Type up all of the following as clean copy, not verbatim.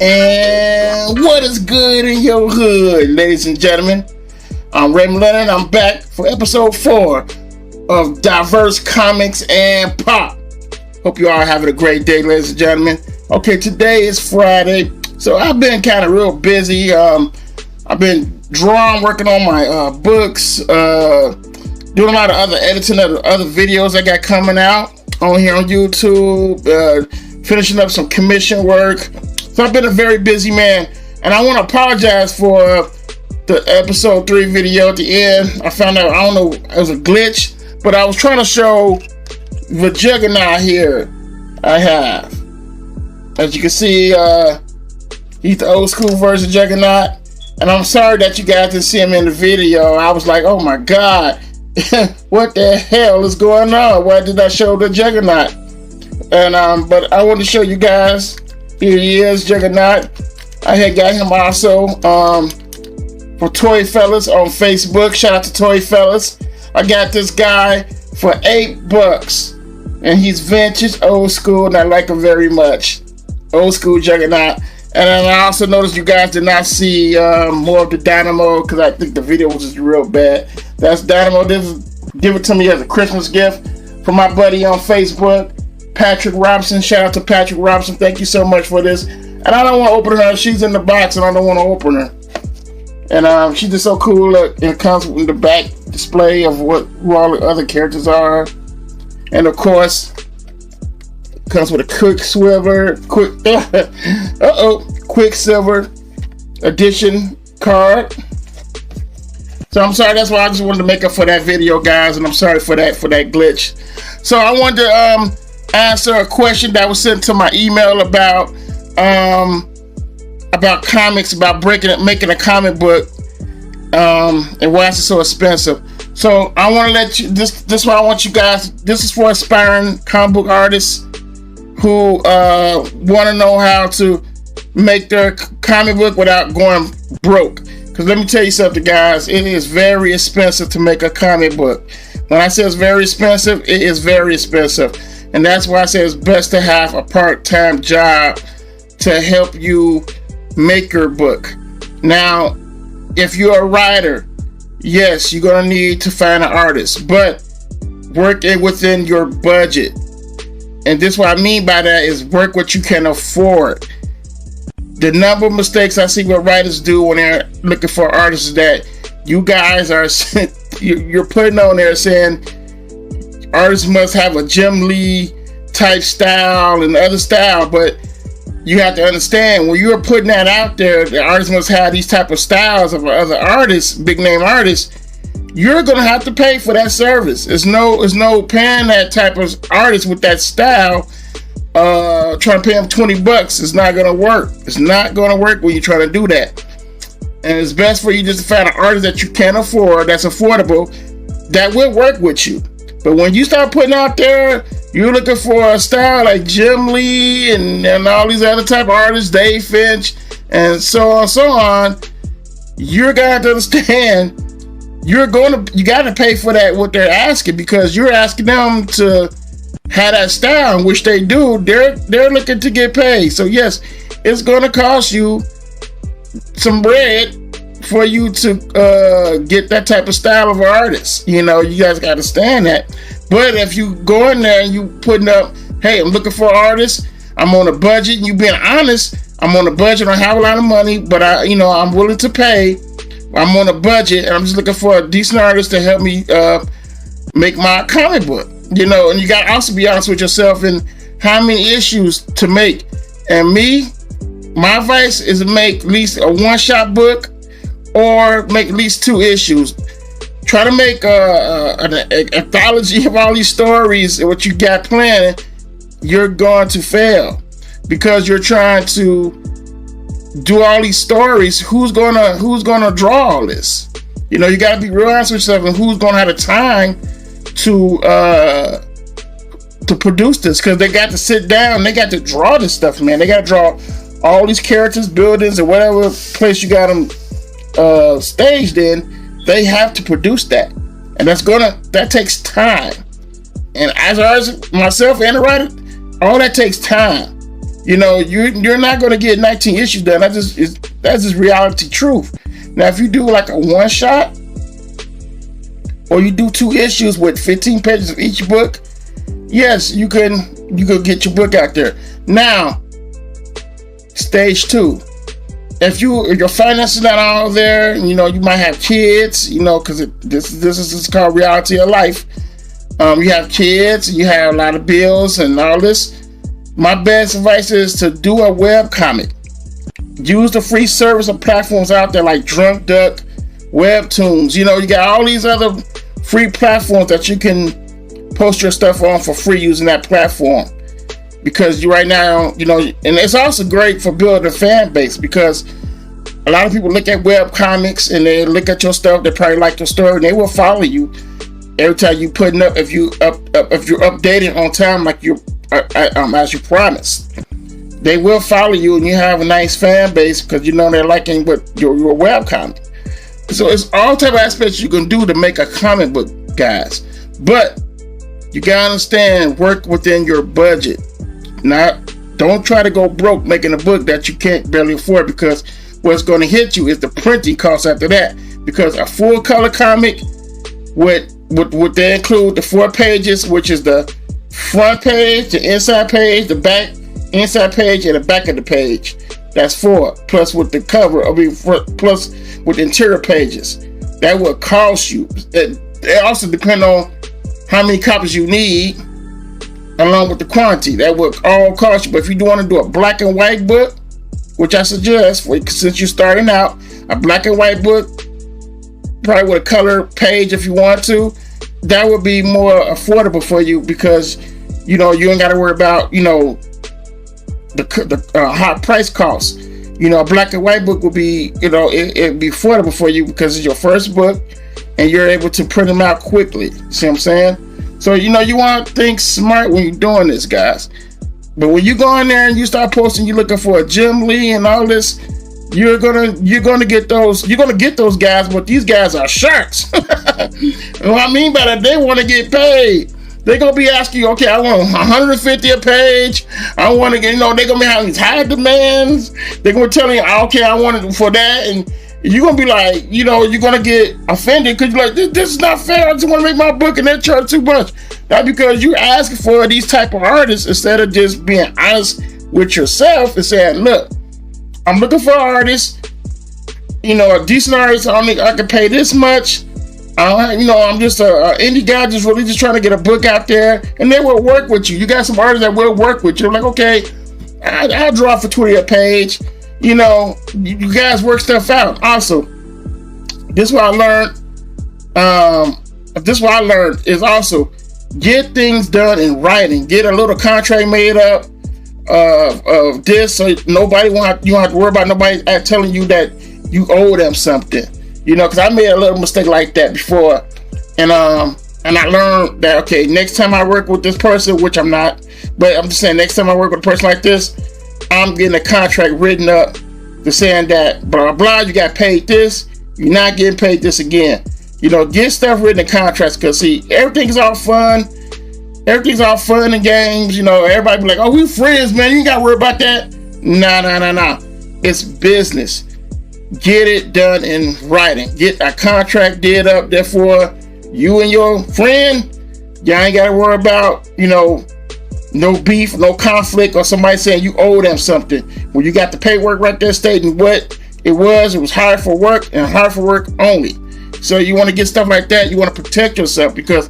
And what is good in your hood, ladies and gentlemen? I'm Raymond Leonard. I'm back for episode 4 of Diverse Comics and Pop. Hope you all having a great day, ladies and gentlemen. Okay, today is Friday, so I've been kind of real busy. I've been drawing, working on my books, doing a lot of other editing of other videos I got coming out on here on YouTube, finishing up some commission work. So I've been a very busy man, and I want to apologize for the episode 3 video at the end. I found out, I don't know, it was a glitch, but I was trying to show the Juggernaut here I have. As you can see, he's the old school version of Juggernaut, and I'm sorry that you guys didn't see him in the video. I was like, oh my God, what the hell is going on? Why did I show the Juggernaut? And but I want to show you guys. Here he is, Juggernaut. I had got him also for Toy Fellas on Facebook. Shout out to Toy Fellas. I got this guy for $8, and he's vintage, old school, and I like him very much. Old school Juggernaut. And then I also noticed you guys did not see more of the Dynamo because I think the video was just real bad. That's Dynamo. Give it to me as a Christmas gift from my buddy on Facebook, Patrick Robinson. Shout out to Patrick Robinson. Thank you so much for this. And I don't want to open her. She's in the box, and I don't want to open her. And she's just so cool. It comes with the back display of who all the other characters are, and of course, comes with a Quicksilver edition card. So I'm sorry. That's why I just wanted to make up for that video, guys, and I'm sorry for that glitch. So I wanted to answer a question that was sent to my email about comics, about making a comic book, and why is it so expensive. So I want to let you, this is what I want you guys, this is for aspiring comic book artists who want to know how to make their comic book without going broke. Because let me tell you something, guys, it is very expensive to make a comic book. When I say it's very expensive, it is very expensive. And that's why I say it's best to have a part-time job to help you make your book. Now, if you're a writer, yes, you're going to need to find an artist, but work it within your budget. And this what I mean by that is work what you can afford. The number of mistakes I see what writers do when they're looking for artists is that you guys are you're putting on there saying artists must have a Jim Lee type style and other style, but you have to understand when you're putting that out there, the artists must have these type of styles of other artists, big name artists. You're gonna have to pay for that service. There's no paying that type of artist with that style. Trying to pay them $20 is not gonna work. It's not gonna work when you're trying to do that. And it's best for you just to find an artist that you can afford, that's affordable, that will work with you. But when you start putting out there, you're looking for a style like Jim Lee and all these other type of artists, Dave Finch, and so on, you're gonna have to understand you gotta pay for that what they're asking, because you're asking them to have that style, which they do. They're looking to get paid. So yes, it's gonna cost you some bread for you to get that type of style of artist. You know, you guys gotta understand that. But if you go in there and you putting up, hey, I'm looking for artists, I'm on a budget, and you being honest, I'm on a budget, I don't have a lot of money, but I'm willing to pay. I'm on a budget, and I'm just looking for a decent artist to help me make my comic book. You know, and you got to also be honest with yourself in how many issues to make. And my advice is to make at least a one-shot book or make at least 2 issues. Try to make an anthology of all these stories and what you got planned. You're going to fail because you're trying to do all these stories. Who's gonna draw all this? You know, you got to be real honest with yourself and who's gonna have the time to produce this, because they got to sit down, they got to draw this stuff, man. They got to draw all these characters, buildings, or whatever place you got them staged in. They have to produce that, and that takes time. And as myself and the writer, all that takes time. You're not going to get 19 issues done. That's just reality truth. Now, if you do like a one shot, or you do 2 issues with 15 pages of each book, yes, you could get your book out there. Now, stage 2. If your finances not all there, you might have kids, because this is called reality of life. You have kids, you have a lot of bills and all this. My best advice is to do a web comic. Use the free service and platforms out there like Drunk Duck, Webtoons. You got all these other free platforms that you can post your stuff on for free using that platform. Because right now, and it's also great for building a fan base, because a lot of people look at web comics and they look at your stuff. They probably like your story and they will follow you every time you putting up. If you're updating on time, like you as you promised, they will follow you and you have a nice fan base because they're liking what your web comic. So it's all type of aspects you can do to make a comic book, guys. But you gotta understand, work within your budget. Don't try to go broke making a book that you can't barely afford, because what's going to hit you is the printing costs after that. Because a full color comic would they include the 4 pages, which is the front page, the inside page, the back inside page, and the back of the page. That's 4, plus with the cover, plus with the interior pages. That will cost you. It also depends on how many copies you need, along with the quantity. That will all cost you. But if you do want to do a black and white book, which I suggest, since you're starting out, a black and white book, probably with a color page if you want to, that would be more affordable for you, because you ain't got to worry about the high price costs. A black and white book will be it'd be affordable for you because it's your first book and you're able to print them out quickly. See what I'm saying? So you want to think smart when you're doing this, guys. But when you go in there and you start posting, you're looking for a Jim Lee and all this, you're gonna get those guys, but these guys are sharks. And what I mean by that, they want to get paid. They're gonna be asking you, okay, I want 150 a page. I want to get, they're gonna be having these high demands. They're gonna tell you, okay, I want it for that, and you're gonna be like, you're gonna get offended because you're like, this is not fair. I just want to make my book and they charge too much. That's because you're asking for these type of artists instead of just being honest with yourself and saying, look, I'm looking for artists, a decent artist. I can pay this much. I'm just an indie guy, just trying to get a book out there, and they will work with you. You got some artists that will work with you. I'm like, okay, I'll draw for 20 a page. You guys work stuff out. Also, this is what I learned. Is also get things done in writing. Get a little contract made up of this, so you don't have to worry about nobody telling you that you owe them something. Because I made a little mistake like that before, and I learned that, okay, next time I work with this person, which I'm not, but I'm just saying, next time I work with a person like this, I'm getting a contract written up to saying that blah blah, you got paid this, you're not getting paid this again. Get stuff written in contracts, because see, everything's all fun and games. Everybody be like, oh, we friends, man, you ain't gotta worry about that. No, it's business. Get it done in writing. Get a contract did up. Therefore, you and your friend, y'all ain't got to worry about, no beef, no conflict, or somebody saying you owe them something. When you got the paperwork right there stating what it was hired for work and hired for work only. So you want to get stuff like that. You want to protect yourself, because,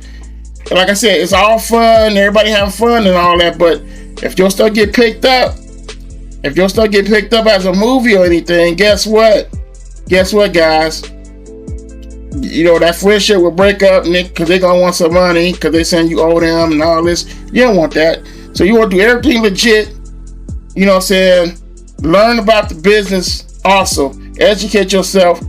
like I said, it's all fun. Everybody having fun and all that. But if your stuff get picked up, as a movie or anything, guess what? Guess what, guys? That friendship will break up, because they're going to want some money, because they're saying you owe them and all this. You don't want that. So you want to do everything legit. Learn about the business also. Educate yourself.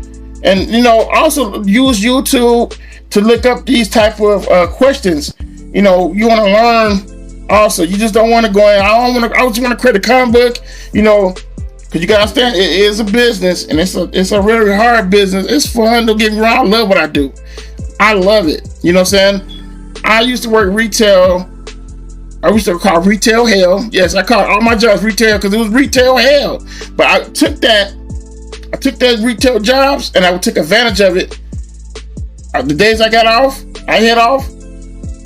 And, also use YouTube to look up these type of questions. You want to learn. Also, you just don't want to go in. I just want to create a comic book, because you gotta understand, it is a business, and it's a very hard business. It's fun. Don't get me wrong. I love what I do. I love it. You know what I'm saying? I used to work retail I used to call retail hell. Yes, I called all my jobs retail because it was retail hell. But I took that retail jobs and I took advantage of it. The days I got off, I head off,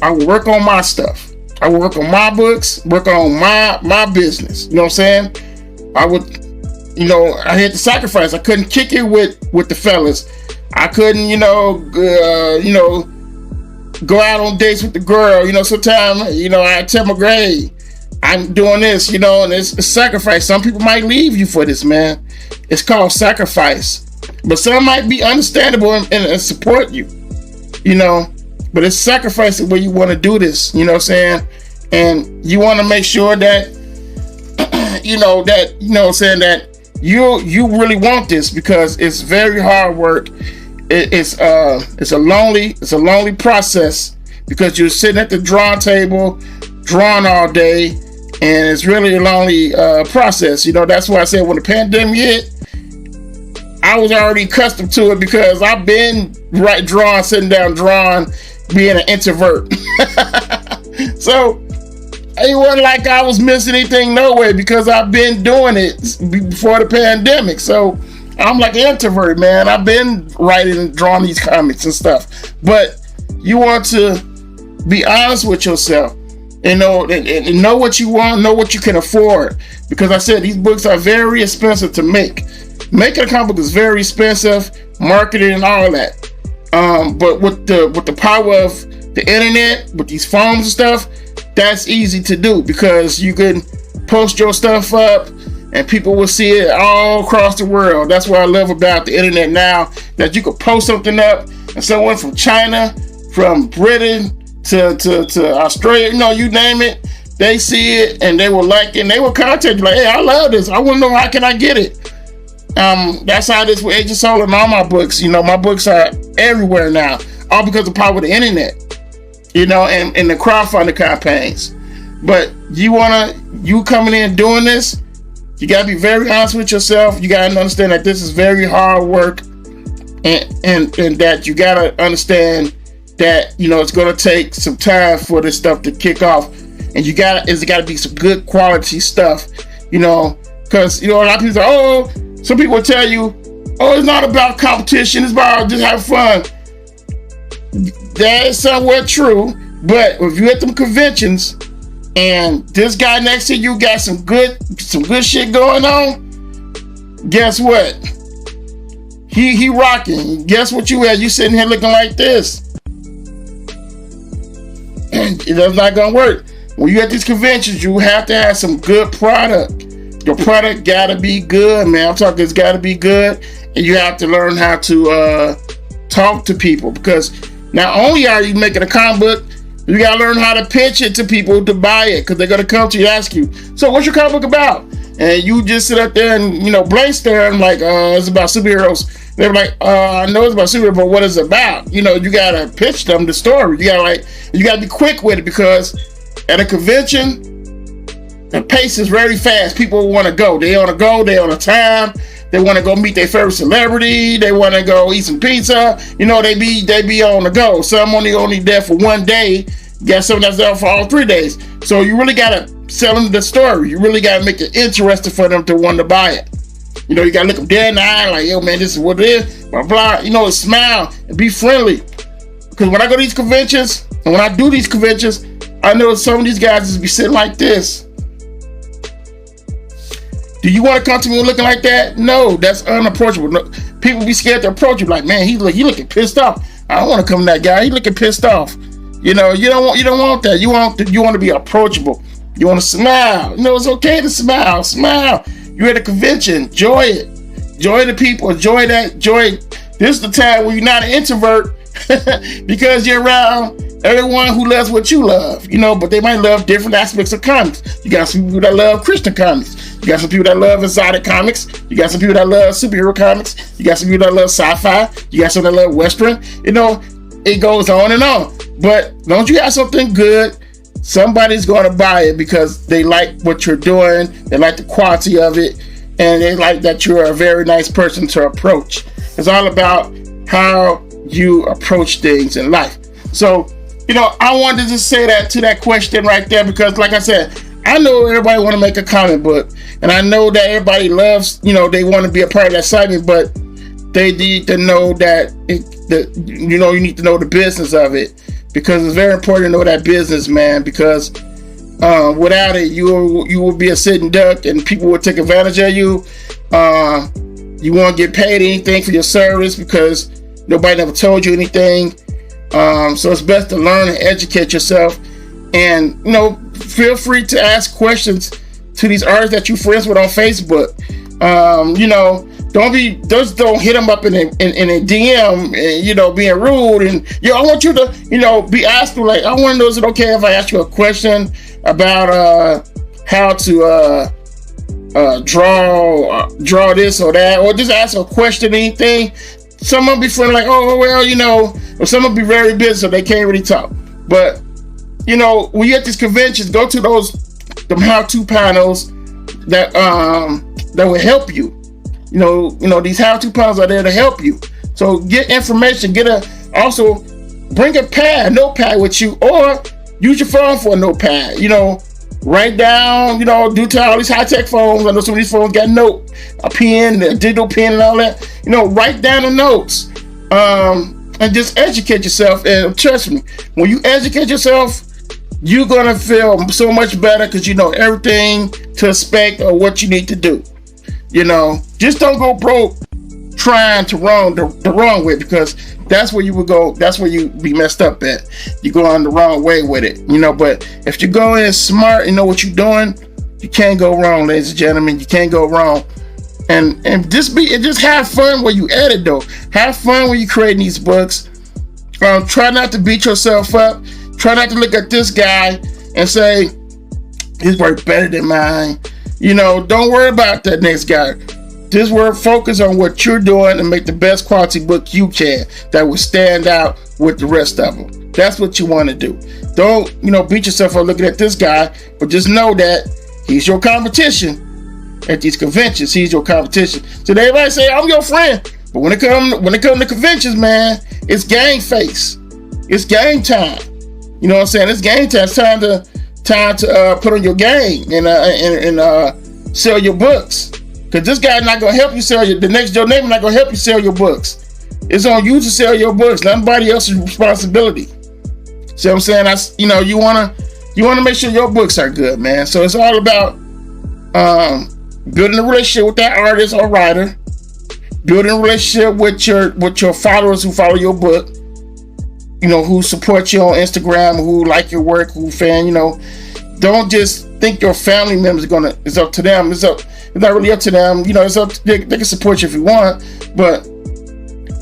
I would work on my stuff. I would work on my books, work on my business. You know what I'm saying? I would, I had to sacrifice. I couldn't kick it with the fellas. I couldn't, go out on dates with the girl. Sometimes, I tell my grade, I'm doing this, and it's a sacrifice. Some people might leave you for this, man. It's called sacrifice. But some might be understandable and support you, But it's sacrifice the way you want to do this, you know what I'm saying? And you want to make sure that, that you really want this, because it's very hard work. It's a lonely process, because you're sitting at the drawing table, drawing all day, and it's really a lonely process. That's why I said when the pandemic hit, I was already accustomed to it, because I've been sitting down drawing, being an introvert. So it wasn't like I was missing anything, no way, because I've been doing it before the pandemic. So I'm like an introvert, man. I've been writing and drawing these comics and stuff. But you want to be honest with yourself and know what you want, know what you can afford. Because I said these books are very expensive to make. Making a comic book is very expensive, marketing and all that. But with the power of the internet, with these phones and stuff, that's easy to do, because you can post your stuff up and people will see it all across the world. That's what I love about the internet now, that you can post something up and someone from China, from Britain to Australia, you name it, they see it and they will like it and they will contact you like, hey, I love this. I want to know, how can I get it? That's how it is with Agent Soul and all my books. My books are everywhere now, all because of the power of the internet, and the crowdfunding campaigns. But you coming in doing this, you gotta be very honest with yourself. You gotta understand that this is very hard work, and that you gotta understand that it's gonna take some time for this stuff to kick off, and it's gotta be some good quality stuff, because a lot of people say, oh. Some people will tell you, oh, it's not about competition, it's about just have fun. That is somewhat true, but if you're at them conventions and this guy next to you got some good shit going on, guess what? He rocking. Guess what you had? You sitting here looking like this. That's not gonna work. When you're at these conventions, you have to have some good product. Your product gotta be good, man. I'm talking, it's gotta be good, and you have to learn how to talk to people, because not only are you making a comic book, you gotta learn how to pitch it to people to buy it, because they're gonna come to you and ask you, so what's your comic book about? And you just sit up there and blank stare and like, it's about superheroes. They're like, I know it's about superheroes, but what is it about? You gotta pitch them the story. You gotta be quick with it, because at a convention, the pace is very fast. People want to go. They on a time. They want to go meet their favorite celebrity. They want to go eat some pizza. They be on the go. Some only there for one day. You got some that's there for all 3 days. So you really gotta sell them the story. You really gotta make it interesting for them to want to buy it. You gotta look them dead in the eye, like, yo, man, this is what it is. Blah blah. Smile and be friendly. Because when I go to these conventions and when I do these conventions, I know some of these guys just be sitting like this. Do you want to come to me looking like that? No, that's unapproachable. No, people be scared to approach you. Like, man, he looking pissed off. I don't want to come to that guy. He looking pissed off. You don't want that. You want to be approachable. You want to smile. It's okay to smile. Smile. You're at a convention. Enjoy it. Enjoy the people. Enjoy that. This is the time where you're not an introvert because you're around everyone who loves what you love. But they might love different aspects of comics. You got some people that love Christian comics. You got some people that love exotic comics. You got some people that love superhero comics. You got some people that love sci-fi. You got some that love Western. It goes on and on. But don't you have something good, somebody's going to buy it because they like what you're doing. They like the quality of it. And they like that you're a very nice person to approach. It's all about how you approach things in life. So I wanted to just say that to that question right there, because like I said, I know everybody want to make a comic book, and I know that everybody loves, they want to be a part of that segment, but they need to know that, you need to know the business of it, because it's very important to know that business, man, because without it, you will be a sitting duck, and people will take advantage of you. You won't get paid anything for your service because nobody never told you anything. So it's best to learn and educate yourself, and feel free to ask questions to these artists that you friends with on Facebook. Don't hit them up in a DM, being rude, and I want you to be asking, like, I want to know, is it okay if I ask you a question about how to draw this or that, or just ask a question, anything. Someone be feeling like, oh well, or someone be very busy so they can't really talk. But when you're at these conventions, go to them how-to panels that will help you. These how-to panels are there to help you. So get information. Also bring a notepad with you, or use your phone for a notepad. Write down. Due to all these high-tech phones, I know some of these phones got a pen, a digital pen, and all that. Write down the notes. And just educate yourself. And trust me, when you educate yourself, you're gonna feel so much better, because you know everything to expect or what you need to do. Just don't go broke trying to the wrong way, because that's where you would go. That's where you be messed up at. You go on the wrong way with it. But if you go in smart and know what you're doing, you can't go wrong, ladies and gentlemen. You can't go wrong. And just have fun when you edit, though. Have fun when you creating these books. Try not to beat yourself up. Try not to look at this guy and say his work better than mine. Don't worry about that next guy. Just focus on what you're doing and make the best quality book you can that will stand out with the rest of them. That's what you want to do. Don't beat yourself up looking at this guy, but just know that he's your competition. At these conventions, he's your competition. So everybody say, I'm your friend. But when it comes to conventions, man, it's game face. It's game time. You know what I'm saying? It's game time. It's time to put on your game and sell your books. Because this guy's not gonna help you sell the next door neighbor not gonna help you sell your books. It's on you to sell your books, not nobody else's responsibility. See what I'm saying? You wanna make sure your books are good, man. So it's all about building a relationship with that artist or writer, building a relationship with your followers who follow your book, who support you on Instagram, who like your work, who fan. Don't just think your family members it's up to them. It's not really up to them. It's up. They can support you if you want, but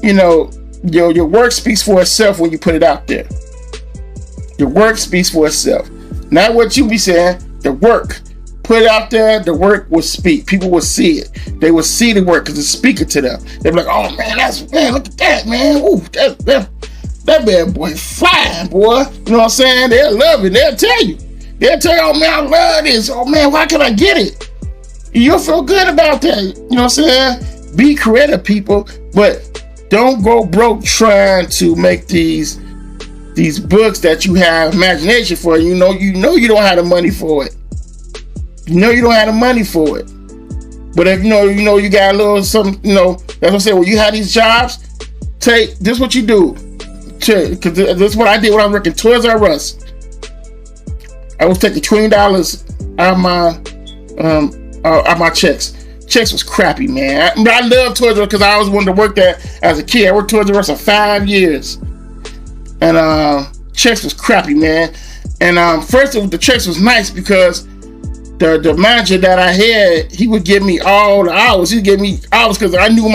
your work speaks for itself when you put it out there. Your work speaks for itself, not what you be saying. The work. Put it out there, the work will speak. People will see it. They will see the work because it's speaking to them. They'll be like, oh man, look at that, man. Ooh, that bad boy flying, boy. You know what I'm saying? They'll love it. They'll tell you, oh man, I love this. Oh man, why can I get it? You'll feel good about that. You know what I'm saying? Be creative, people, but don't go broke trying to make these books that you have imagination for. You know you don't have the money for it. You don't have the money for it. But if you got a little something, that's what I'm saying. When you have these jobs, this is what you do. Because this is what I did when I was working Toys R Us. I was taking $20 out of my checks. Checks was crappy, man. I love Toys R Us because I always wanted to work there as a kid. I worked Toys R Us for 5 years. And checks was crappy, man. And first the checks was nice because the manager that I had, he would give me all the hours. He'd give me hours because I knew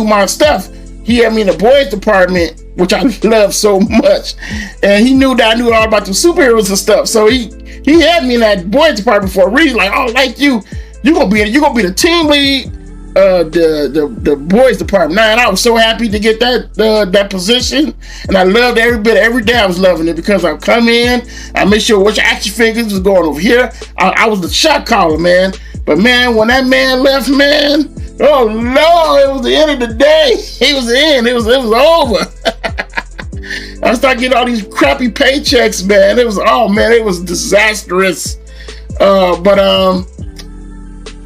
my stuff. He had me in the boys department, which I love so much, and he knew that I knew all about the superheroes and stuff. So he had me in that boys department for a reason. Like, oh, like you gonna be the team lead, the boys department. Now, and I was so happy to get that position, and I loved every day. I was loving it because I come in, I make sure which action figures was going over here. I was the shot caller, man. But man, when that man left, man, oh Lord, it was the end of the day. It was the end. It was over. I started getting all these crappy paychecks, man. It was disastrous. But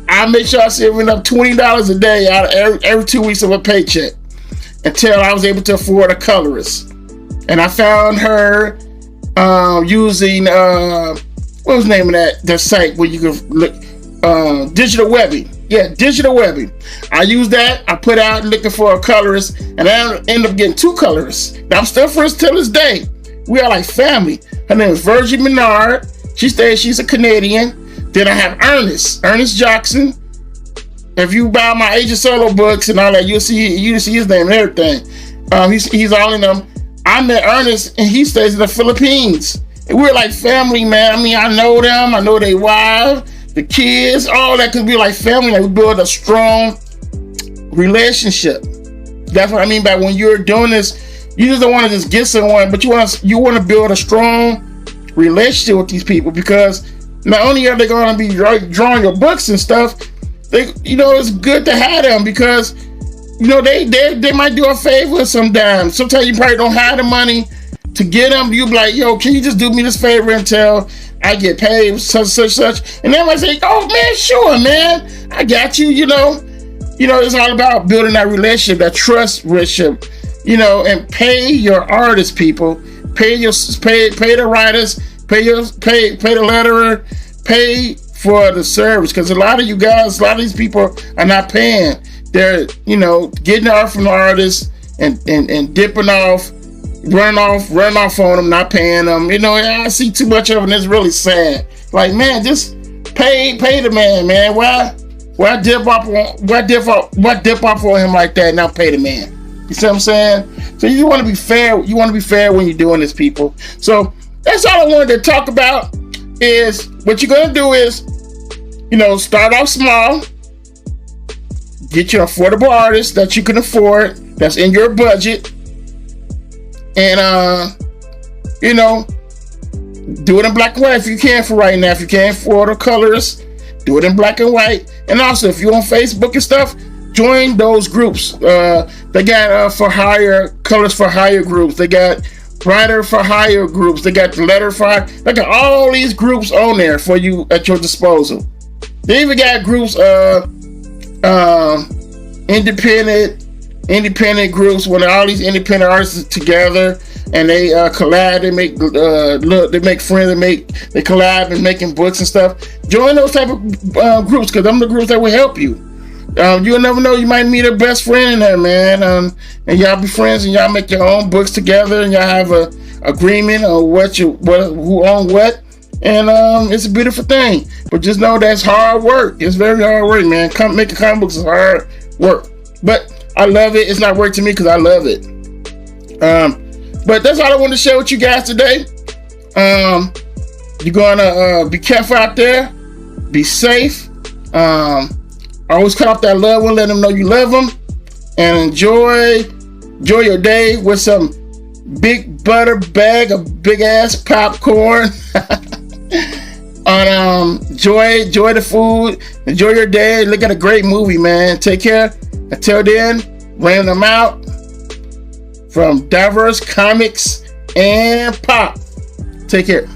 I make sure I saving up $20 a day out of every 2 weeks of a paycheck until I was able to afford a colorist. And I found her using what was the name of that site where you could look, digital webbing. Yeah, digital webbing. I used that. I put out looking for a colorist, and I ended up getting 2 colorists. Now I'm still friends till this day. We are like family. Her name is Virgie Menard. She's a Canadian. Then I have Ernest Jackson. If you buy my Agent Solo books and all that, you'll see his name and everything. He's all in them. I met Ernest, and he stays in the Philippines. And we're like family, man. I mean, I know them. I know their wives, the kids, all that, because we're like family. Like, we build a strong relationship. That's what I mean by when you're doing this, you just don't want to just get someone, but you want to build a strong relationship with these people, because not only are they going to be drawing your books and stuff, it's good to have them, because they might do a favor sometimes. Sometimes you probably don't have the money to get them. You be like, yo, can you just do me this favor until I get paid, such, and they might say, oh man, sure, man, I got you. It's all about building that relationship, that trust relationship, and pay your artists, people. Pay the writers, pay the letterer, pay for the service, because a lot of these people are not paying. They're getting art from the artists and dipping off, running off on them, not paying them. I see too much of it, and it's really sad. Like, man, just pay the man. Why dip off on him like that and not pay the man? You see what I'm saying? So you want to be fair. You want to be fair when you're doing this, people. So that's all I wanted to talk about. Is what you're gonna do is, start off small. Get your affordable artist that you can afford, that's in your budget, and do it in black and white if you can for right now. If you can't afford a colorist, do it in black and white. And also, if you're on Facebook and stuff, join those groups. They got for hire, colors for hire groups. They got writer for hire groups. They got the letter for hire. They got all these groups on there for you at your disposal. They even got groups independent groups when all these independent artists together and they collab. They make friends. They collab and making books and stuff. Join those type of groups, because them are the groups that will help you. You'll never know. You might meet a best friend in there, man. And y'all be friends, and y'all make your own books together, and y'all have a agreement on who own what. And it's a beautiful thing. But just know that's hard work. It's very hard work, man. Making comic books is hard work. But I love it. It's not work to me because I love it. But that's all I wanted to share with you guys today. You're gonna be careful out there. Be safe. Always cut off that loved one. Let them know you love them. And enjoy your day with some big butter bag of big ass popcorn. Enjoy the food. Enjoy your day. Look at a great movie, man. Take care. Until then, ran them out from Diverse Comics and Pop. Take care.